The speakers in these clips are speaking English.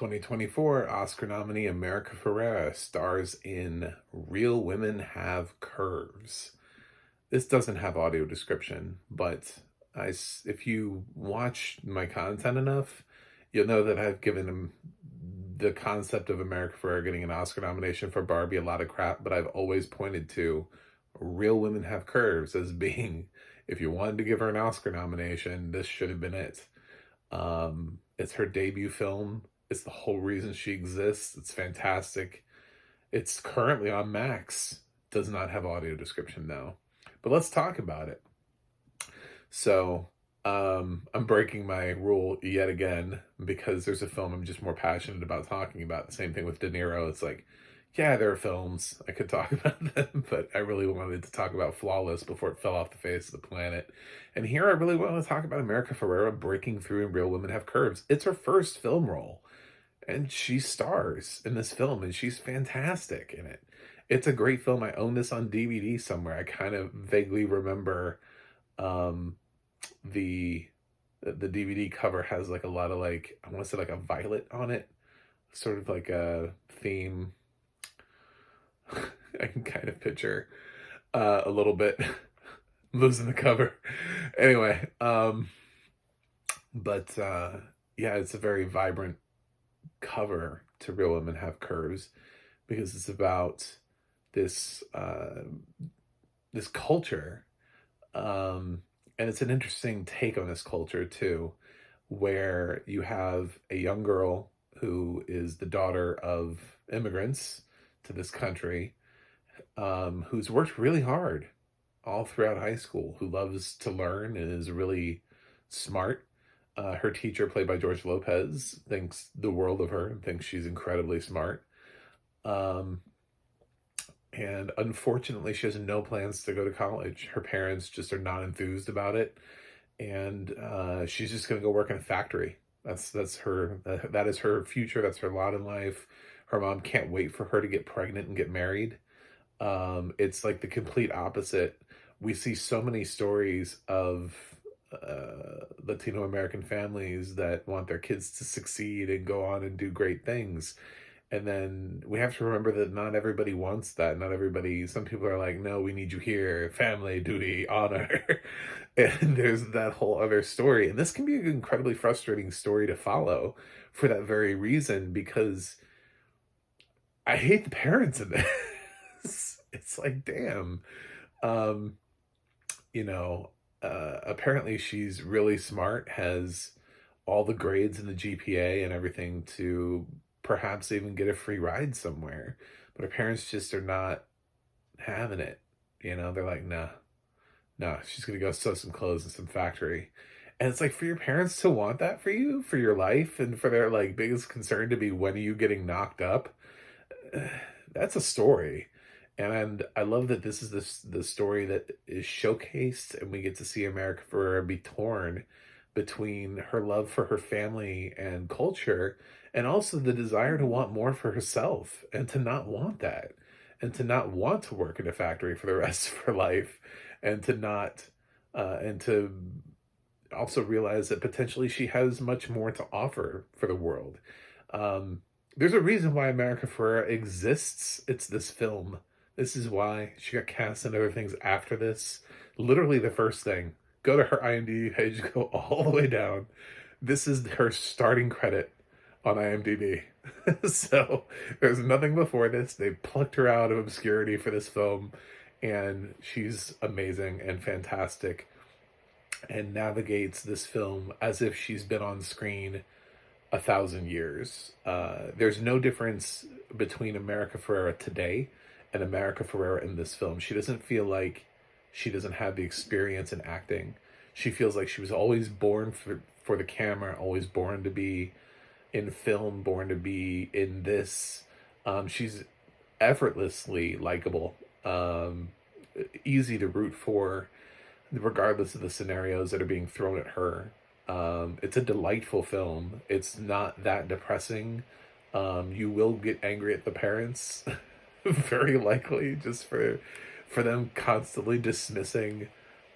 2024 Oscar nominee America Ferrera stars in Real Women Have Curves. This doesn't have audio description, but if you watch my content enough, you'll know that I've given him the concept of America Ferrera getting an Oscar nomination for Barbie a lot of crap, but I've always pointed to Real Women Have Curves as being, if you wanted to give her an Oscar nomination, this should have been it. It's her debut film. It's the whole reason she exists. It's fantastic. It's currently on Max. Does not have audio description though. But let's talk about it. So, I'm breaking my rule yet again because there's a film I'm just more passionate about talking about. The same thing with De Niro. It's like, yeah, there are films. I could talk about them, but I really wanted to talk about Flawless before it fell off the face of the planet. And here I really want to talk about America Ferrera breaking through in Real Women Have Curves. It's her first film role, and she stars in this film, and she's fantastic in it. It's a great film. I own this on DVD somewhere. I kind of vaguely remember um, the DVD cover has like a lot of like, I want to say like a violet on it, sort of like a theme. I can kind of picture a little bit losing the cover. Anyway, but yeah, it's a very vibrant cover to Real Women Have Curves because it's about this this culture, and it's an interesting take on this culture too, where you have a young girl who is the daughter of immigrants to this country, who's worked really hard all throughout high school, who loves to learn and is really smart. Her teacher, played by George Lopez, thinks the world of her and thinks she's incredibly smart. Um, and unfortunately, she has no plans to go to college. Her parents just are not enthused about it, and she's just going to go work in a factory. That's her. That is her future. That's her lot in life. Her mom can't wait for her to get pregnant and get married. It's like the complete opposite. We see so many stories of Latino American families that want their kids to succeed and go on and do great things. And then we have to remember that not everybody wants that. Not everybody, some people are like, no, we need you here, family, duty, honor. And there's that whole other story. And this can be an incredibly frustrating story to follow for that very reason, because I hate the parents in this. It's like, damn. Um, Apparently she's really smart, has all the grades in the GPA and everything to perhaps even get a free ride somewhere. But her parents just are not having it. They're like, nah, nah, she's gonna go sew some clothes in some factory. And it's like, for your parents to want that for you, for your life, and for their like biggest concern to be, when are you getting knocked up? That's a story. And I love that this is the story that is showcased, and we get to see America Ferrera be torn between her love for her family and culture, and also the desire to want more for herself, and to not want that, and to not want to work in a factory for the rest of her life, and to not, and to also realize that potentially she has much more to offer for the world. There's a reason why America Ferrera exists. It's this film. This is why she got cast in other things after this. Literally the first thing. Go to her IMDb page, go all the way down. This is her starting credit on IMDb. So there's nothing before this. They plucked her out of obscurity for this film, and she's amazing and fantastic and navigates this film as if she's been on screen 1,000 years. There's no difference between America Ferrera today and America Ferrera in this film. She doesn't feel like she doesn't have the experience in acting. She feels like she was always born for the camera, always born to be in film, born to be in this. She's effortlessly likable, easy to root for, regardless of the scenarios that are being thrown at her. It's a delightful film. It's not that depressing. You will get angry at the parents, very likely, just for them constantly dismissing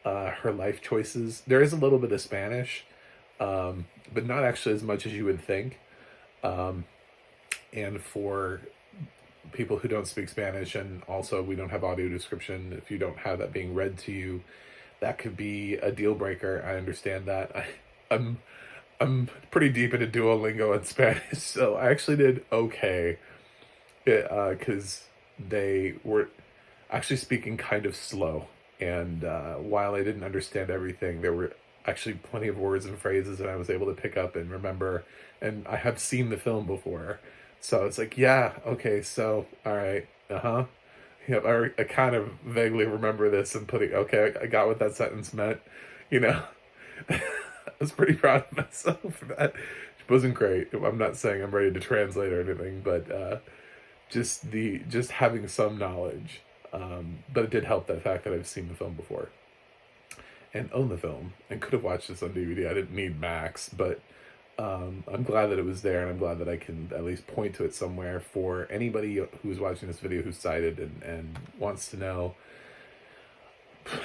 her life choices. There is a little bit of Spanish, but not actually as much as you would think. And for people who don't speak Spanish, and also we don't have audio description, if you don't have that being read to you, that could be a deal breaker. I understand that. I'm I'm pretty deep into Duolingo in Spanish, so I actually did okay, because they were actually speaking kind of slow, and while I didn't understand everything, there were actually plenty of words and phrases that I was able to pick up and remember, and I have seen the film before, so it's like, yeah, okay, so all right, uh-huh. Yep, I kind of vaguely remember this and putting, okay, I got what that sentence meant, you know. I was pretty proud of myself for that. It wasn't great. I'm not saying I'm ready to translate or anything, but just having some knowledge. But it did help the fact that I've seen the film before and own the film and could have watched this on DVD. I didn't need Max, but I'm glad that it was there, and I'm glad that I can at least point to it somewhere for anybody who's watching this video who's sighted and wants to know,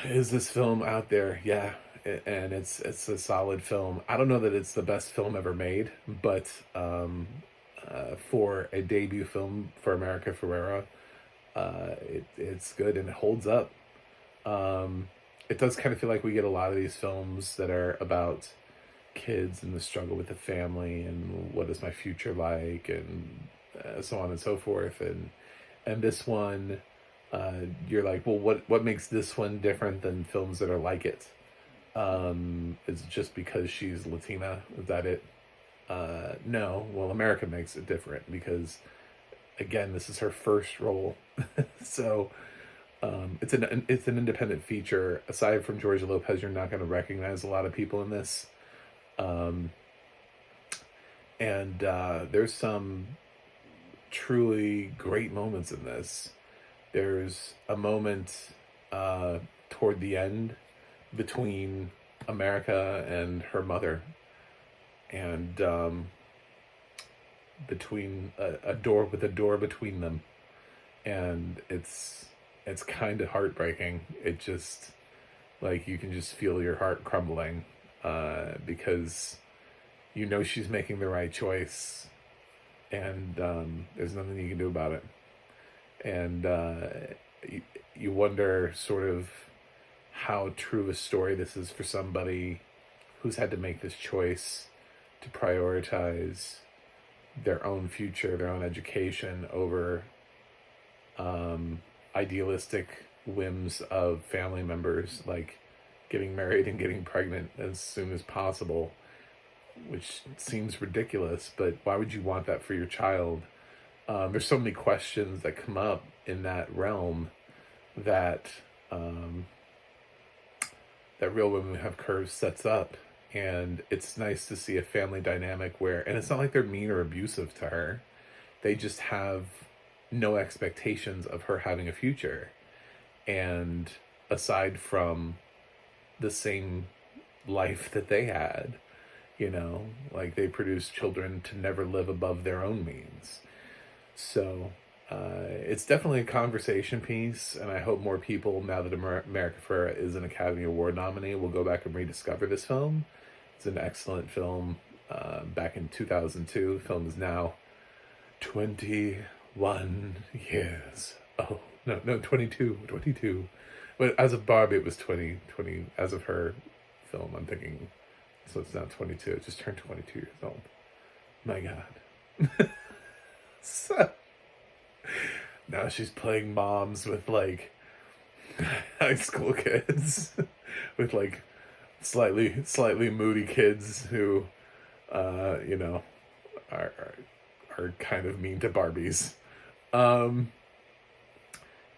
is this film out there? Yeah, and it's a solid film. I don't know that it's the best film ever made, but for a debut film for America Ferrera, it's good and it holds up. It does kind of feel like we get a lot of these films that are about kids and the struggle with the family and what is my future like, and so on and so forth, and this one, you're like, well, what makes this one different than films that are like it? Is it just because she's Latina? Is that it? No. Well, America makes it different because, again, this is her first role, so it's an independent feature. Aside from Georgia Lopez, you're not going to recognize a lot of people in this. And there's some truly great moments in this. There's a moment toward the end between America and her mother, and between a door between them, and it's kind of heartbreaking. It just, like, you can just feel your heart crumbling, because you know she's making the right choice, and there's nothing you can do about it. And you wonder sort of how true a story this is for somebody who's had to make this choice to prioritize their own future, their own education over idealistic whims of family members, like getting married and getting pregnant as soon as possible, which seems ridiculous, but why would you want that for your child? There's so many questions that come up in that realm that that Real Women Have Curves sets up. And it's nice to see a family dynamic where, and it's not like they're mean or abusive to her. They just have no expectations of her having a future. And aside from the same life that they had, you know, like they produced children to never live above their own means. So it's definitely a conversation piece, and I hope more people, now that America Ferrera is an Academy Award nominee, will go back and rediscover this film. It's an excellent film, back in 2002. The film is now 21 years. Oh, no, 22. But as of Barbie, it was 20. As of her film, I'm thinking, so it's now 22. It just turned 22 years old. My God. So, now she's playing moms with, like, high school kids. With, like, slightly moody kids who, you know, are kind of mean to Barbies.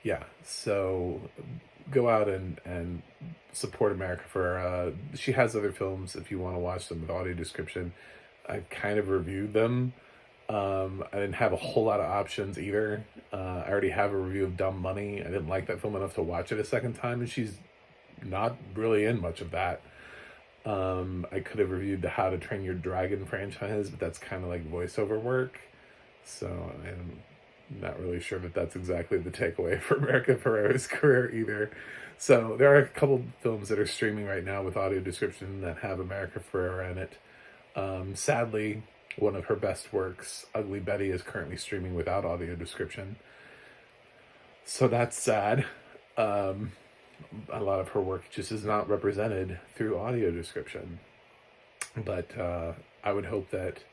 Yeah, so go out and support America for, she has other films if you want to watch them with audio description. I kind of reviewed them. I didn't have a whole lot of options either. I already have a review of Dumb Money. I didn't like that film enough to watch it a second time, and she's not really in much of that. I could have reviewed the How to Train Your Dragon franchise, but that's kind of like voiceover work. So I'm not really sure that that's exactly the takeaway for America Ferrera's career either. So there are a couple films that are streaming right now with audio description that have America Ferrera in it. Sadly, one of her best works, Ugly Betty, is currently streaming without audio description. So that's sad. Um, a lot of her work just is not represented through audio description. But I would hope that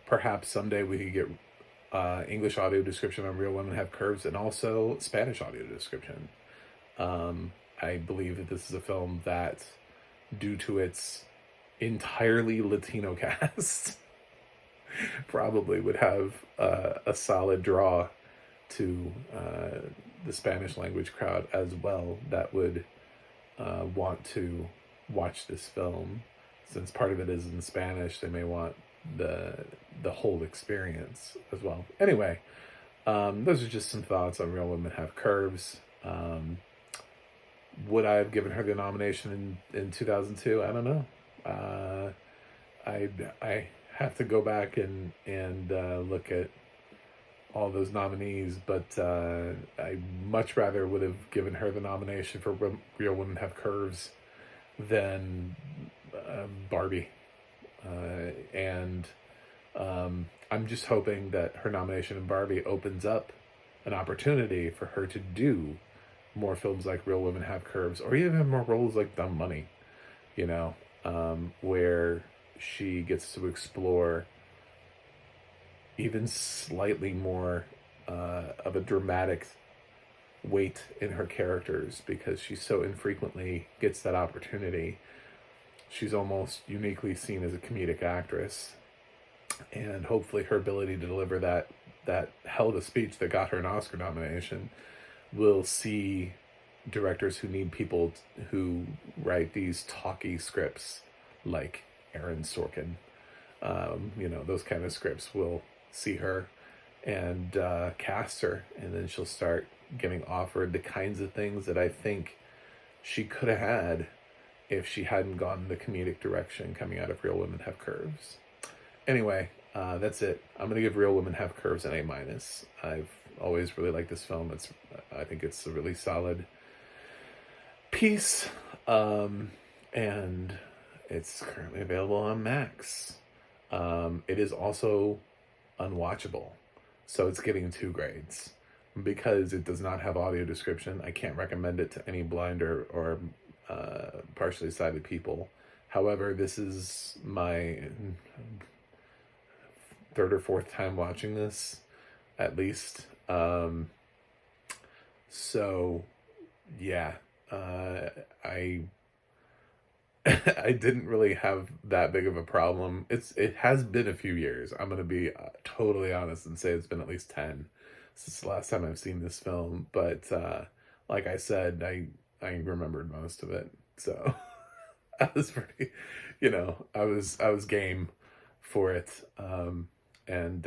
perhaps someday we could get English audio description on Real Women Have Curves, and also Spanish audio description. I believe that this is a film that, due to its entirely Latino cast, probably would have a solid draw to the Spanish language crowd as well, that would want to watch this film. Since part of it is in Spanish, they may want the whole experience as well. Anyway, those are just some thoughts on Real Women Have Curves. Would I have given her the nomination in 2002? I don't know. I have to go back and look at all those nominees, but I much rather would have given her the nomination for Real Women Have Curves than Barbie. And I'm just hoping that her nomination in Barbie opens up an opportunity for her to do more films like Real Women Have Curves, or even more roles like Dumb Money, you know, where she gets to explore even slightly more of a dramatic weight in her characters, because she so infrequently gets that opportunity. She's almost uniquely seen as a comedic actress, and hopefully her ability to deliver that hell of a speech that got her an Oscar nomination will see directors who need people who write these talky scripts like Aaron Sorkin, those kind of scripts, will see her and cast her, and then she'll start getting offered the kinds of things that I think she could have had if she hadn't gone the comedic direction coming out of Real Women Have Curves. Anyway, that's it. I'm going to give Real Women Have Curves an A-. I've always really liked this film. I think it's a really solid piece. And it's currently available on Max. It is also unwatchable. So it's getting 2 grades. Because it does not have audio description, I can't recommend it to any blind or partially sighted people. However, this is my 3rd or 4th time watching this, at least. So, yeah, I I didn't really have that big of a problem. It has been a few years. I'm gonna be totally honest and say it's been at least 10 since the last time I've seen this film. But like I said, I remembered most of it, so I was pretty, I was game for it. And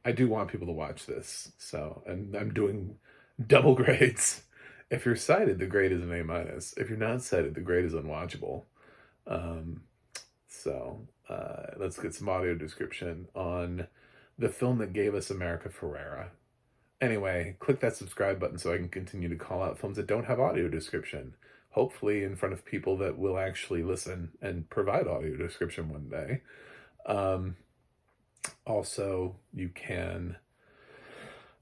I do want people to watch this. So, and I'm doing double grades. If you're sighted, the grade is an A-. If you're not sighted, the grade is unwatchable. So let's get some audio description on the film that gave us America Ferrera. Anyway, click that subscribe button so I can continue to call out films that don't have audio description. Hopefully in front of people that will actually listen and provide audio description one day. Also, you can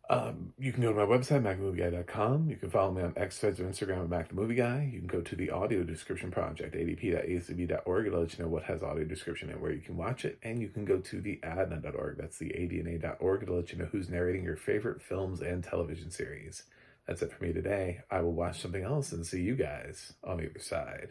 go to my website, MacTheMovieGuy.com. You can follow me on X, Threads, or Instagram at MacTheMovieGuy. You can go to the Audio Description Project, adp.acb.org. It'll let you know what has audio description and where you can watch it. And you can go to the adna.org. That's the adna.org. It'll let you know who's narrating your favorite films and television series. That's it for me today. I will watch something else and see you guys on the other side.